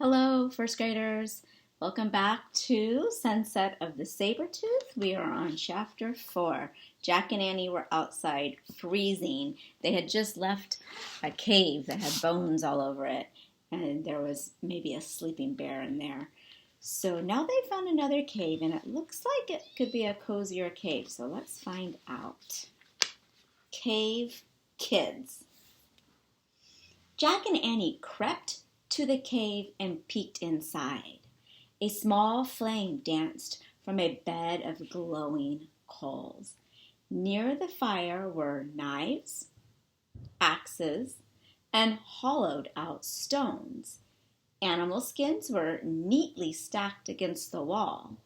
Hello, first graders. Welcome back to Sunset of the Sabertooth. We are on chapter 4. Jack and Annie were outside freezing. They had just left a cave that had bones all over it, and there was maybe a sleeping bear in there. So now they found another cave, and it looks like it could be a cozier cave. So let's find out. Cave Kids. Jack and Annie crept to the cave and peeked inside. A small flame danced from a bed of glowing coals. Near the fire were knives, axes, and hollowed-out stones. Animal skins were neatly stacked against the wall.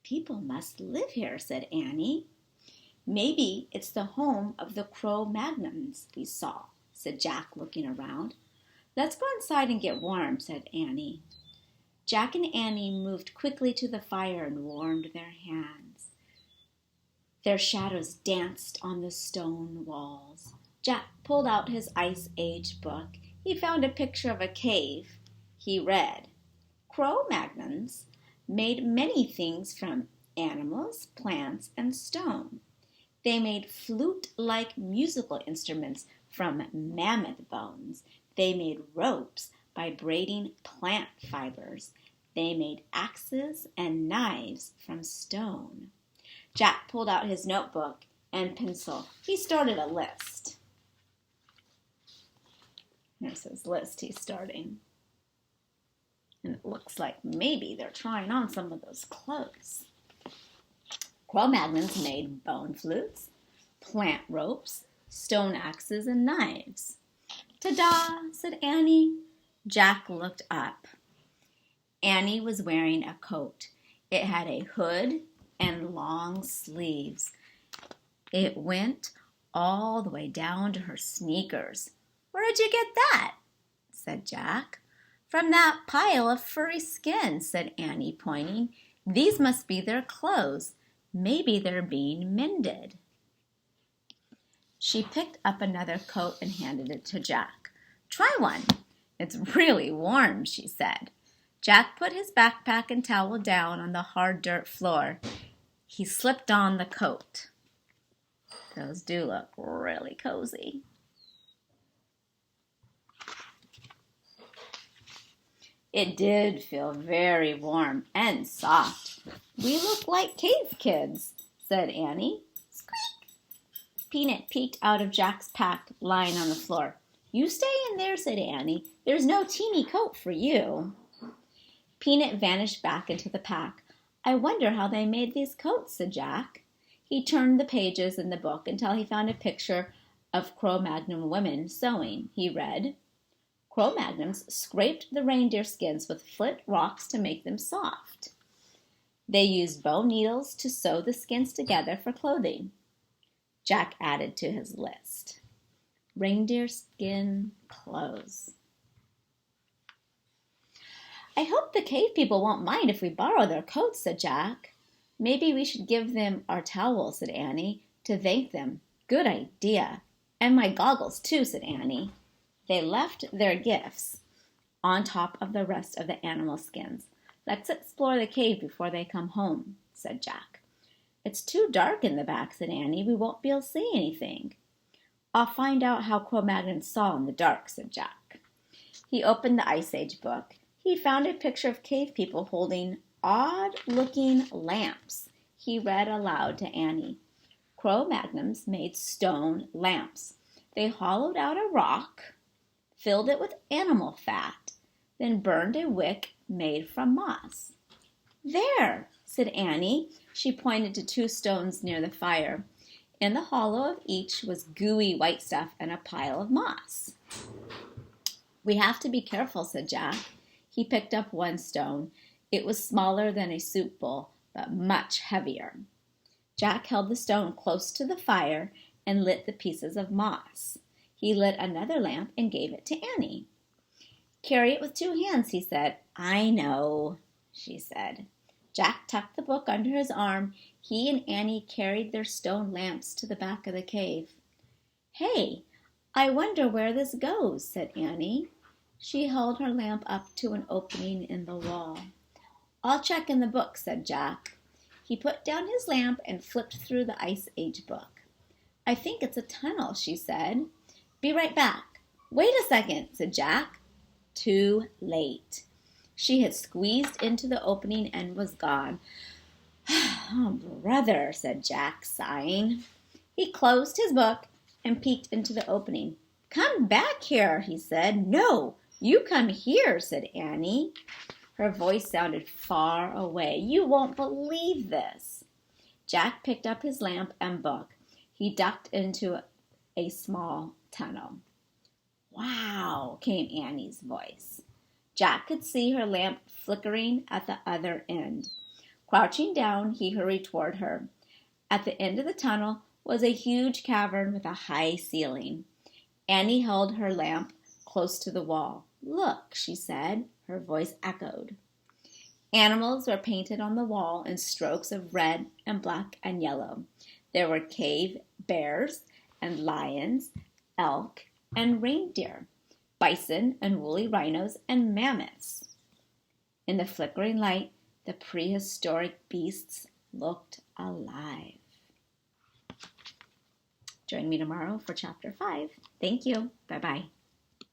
"People must live here," said Annie. "Maybe it's the home of the Cro-Magnons we saw," said Jack, looking around. "Let's go inside and get warm," said Annie. Jack and Annie moved quickly to the fire and warmed their hands. Their shadows danced on the stone walls. Jack pulled out his Ice Age book. He found a picture of a cave. He read, "Cro-Magnons made many things from animals, plants, and stone. They made flute-like musical instruments from mammoth bones. They made ropes by braiding plant fibers. They made axes and knives from stone." Jack pulled out his notebook and pencil. He started a list. Here's his list he's starting. And it looks like maybe they're trying on some of those clothes. Cro-Magnons made bone flutes, plant ropes, stone axes, and knives. "Ta-da!" said Annie. Jack looked up. Annie was wearing a coat. It had a hood and long sleeves. It went all the way down to her sneakers. "Where did you get that?" said Jack. "From that pile of furry skin," said Annie, pointing. "These must be their clothes. Maybe they're being mended." She picked up another coat and handed it to Jack. "Try one. It's really warm," she said. Jack put his backpack and towel down on the hard dirt floor. He slipped on the coat. Those do look really cozy. It did feel very warm and soft. "We look like cave kids," said Annie. Squeak! Peanut peeked out of Jack's pack lying on the floor. "You stay in there," said Annie. "There's no teeny coat for you." Peanut vanished back into the pack. "I wonder how they made these coats," said Jack. He turned the pages in the book until he found a picture of Cro-Magnon women sewing. He read, "Cro-Magnons scraped the reindeer skins with flint rocks to make them soft. They used bone needles to sew the skins together for clothing." Jack added to his list, "Reindeer skin clothes." "I hope the cave people won't mind if we borrow their coats," said Jack. "Maybe we should give them our towels," said Annie, "to thank them." "Good idea. And my goggles, too," said Annie. They left their gifts on top of the rest of the animal skins. "Let's explore the cave before they come home," said Jack. "It's too dark in the back," said Annie. "We won't be able to see anything." "I'll find out how Cro-Magnons saw in the dark," said Jack. He opened the Ice Age book. He found a picture of cave people holding odd-looking lamps. He read aloud to Annie. "Cro-Magnons made stone lamps. They hollowed out a rock, filled it with animal fat, then burned a wick made from moss." "There," said Annie. She pointed to 2 stones near the fire. In the hollow of each was gooey white stuff and a pile of moss. "We have to be careful," said Jack. He picked up one stone. It was smaller than a soup bowl, but much heavier. Jack held the stone close to the fire and lit the pieces of moss. He lit another lamp and gave it to Annie. "Carry it with 2 hands," he said. "I know," she said. Jack tucked the book under his arm. He and Annie carried their stone lamps to the back of the cave. "Hey, I wonder where this goes," said Annie. She held her lamp up to an opening in the wall. "I'll check in the book," said Jack. He put down his lamp and flipped through the Ice Age book. "I think it's a tunnel," she said. "Be right back." "Wait a second," said Jack. Too late. She had squeezed into the opening and was gone. "Oh, brother," said Jack, sighing. He closed his book and peeked into the opening. "Come back here," he said. "No, you come here," said Annie. Her voice sounded far away. "You won't believe this." Jack picked up his lamp and book. He ducked into a small tunnel. "Wow," came Annie's voice. Jack could see her lamp flickering at the other end. Crouching down, he hurried toward her. At the end of the tunnel was a huge cavern with a high ceiling. Annie held her lamp close to the wall. "Look," she said. Her voice echoed. Animals were painted on the wall in strokes of red and black and yellow. There were cave bears and lions, elk and reindeer, bison and woolly rhinos and mammoths. In the flickering light, the prehistoric beasts looked alive. Join me tomorrow for Chapter 5. Thank you. Bye-bye.